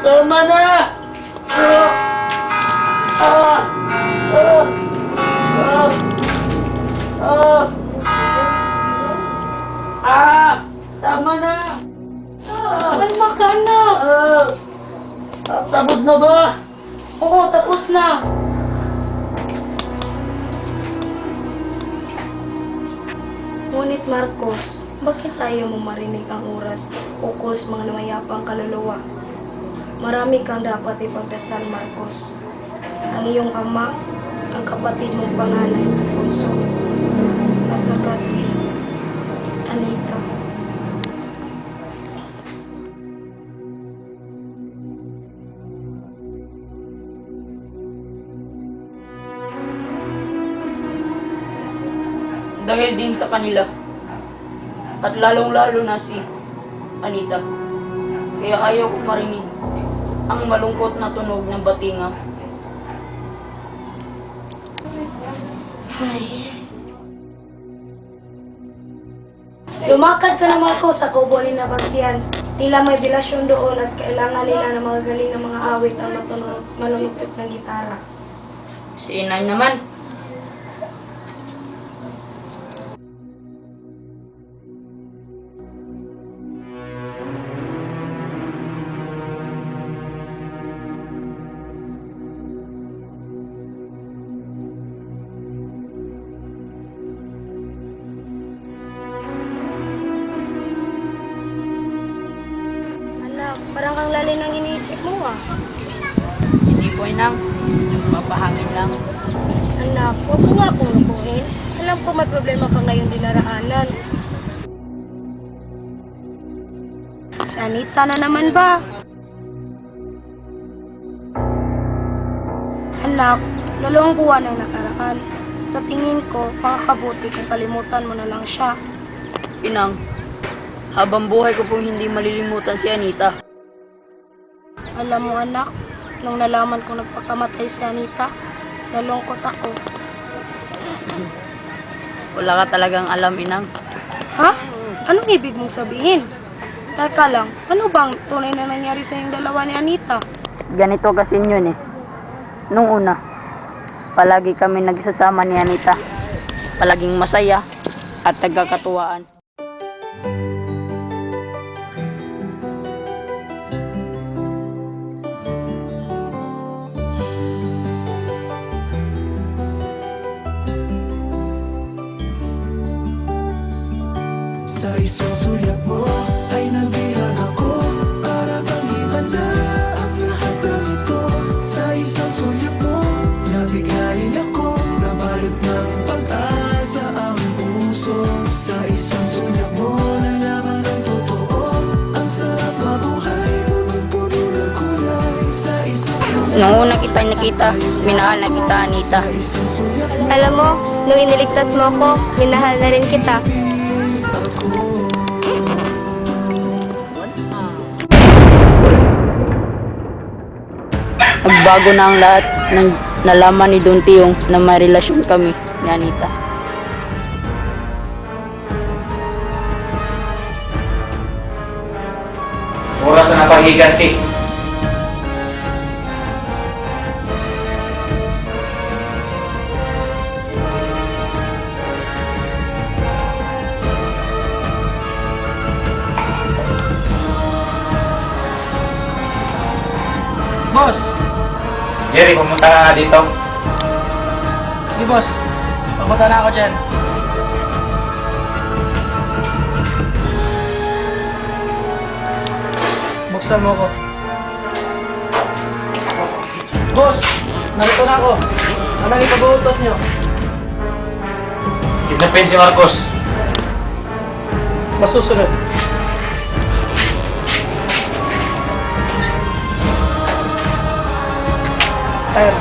Tama na! Ah! Ah! Ah! Ah! Ah! Ah! Tama na! Ah! Kalma ka, anak. Tapos na ba? Oo, tapos na. Ngunit Marcos, bakit tayo mo marinig ang oras ukol sa mga namayapang kaluluwa? Marami kang dapat ipagdasal, Marcos. Ang iyong ama, ang kapatid mong panganay at bunso, at saka si Anita. Dahil din sa kanila. At lalong-lalo na si Anita. Kaya ayaw kong marinig ang malungkot na tunog ng batinga. Ay. Lumakad ka na, Marcos, sa kubo ni Nabastian. Tila may bilasyon doon at kailangan nila ng mga galing ng mga awit ang malulugtog ng gitara. Si Inay naman. Anak, parang kang lalim ng iniisip mo ah. Hindi po, Inang. Nagpapahangin lang. Anak, huwag mo nga akong lukuhin. Alam ko may problema ka ngayong dinaraanan. Sa Anita na naman ba? Anak, 2 buwan ang nakaraan. Sa tingin ko, makakabuti kung kalimutan mo na lang siya. Inang, habang buhay ko pong hindi malilimutan si Anita. Alam mo anak, nung nalaman ko nagpakamatay si Anita, nalungkot ako. Wala ka talagang alam, Inang. Ha? Anong ibig mong sabihin? Teka lang, ano bang tunay na nangyari sa yung dalawa ni Anita? Ganito kasi yun eh. Nung una, palagi kami nagsasama ni Anita. Palaging masaya at nagkakatuwaan. Sa isang sulyap mo ay nabihan ako para bang himala ang lahat ng ito. Sa isang sulyap mo nabiglayin ako, nabalot ng pag-asa ang puso. Sa isang sulyap mo nalaman ng totoo, ang sarap mabuhay, puno ng kulay. Sa isang sulyap Nung una kita nakita, minahal na kita, Anita. sa isang sulyap Alam mo, nung iniligtas mo ako, minahal na rin kita. Nagbago na ang lahat ng nalaman ni Don Tiong na may relasyon kami ni Anita. Oras na ng paghiganti. Boss! Jerry, pumunta ka nga dito. Sige, boss. Papunta na ako dyan. Buksan mo ko. Boss! Narito na ako. Anong ipabuhutos niyo? Kidnapin si Marcos. Masusunod. Tayo na.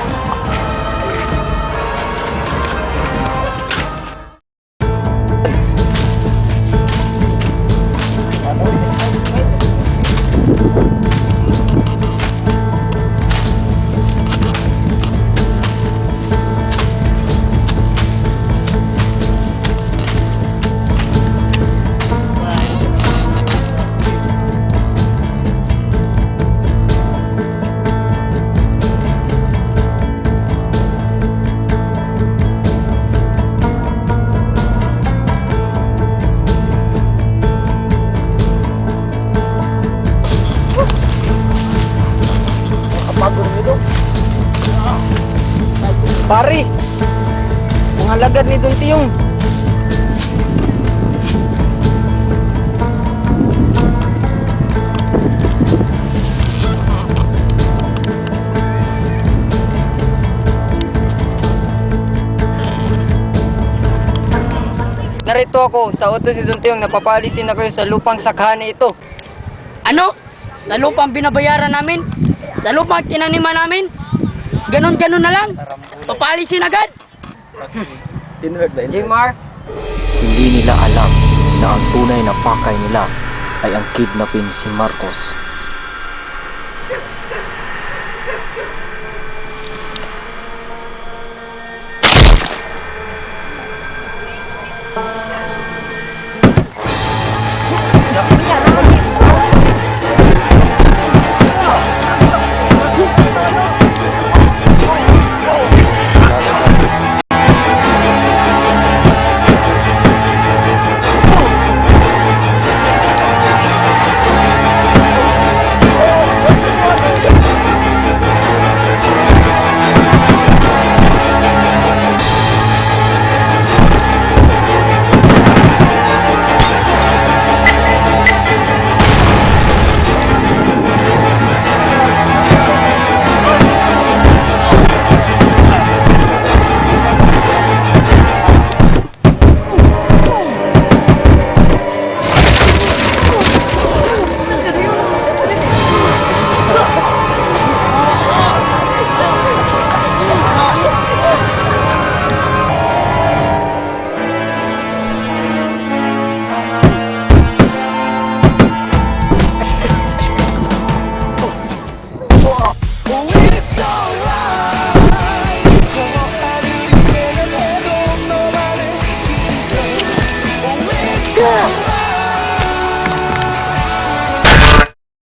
Pare! Mga lagad ni Don Tiyong! Narito ako sa utos ni Don Tiyong na papalisin na kayo sa lupang sakhani ito. Ano? Sa lupang binabayaran namin? Sa lupang tinaniman namin? Ganon-ganon na lang? Papalisin agad? Jmar, Hindi nila alam na ang tunay na pakay nila ay ang kidnapin si Marcos.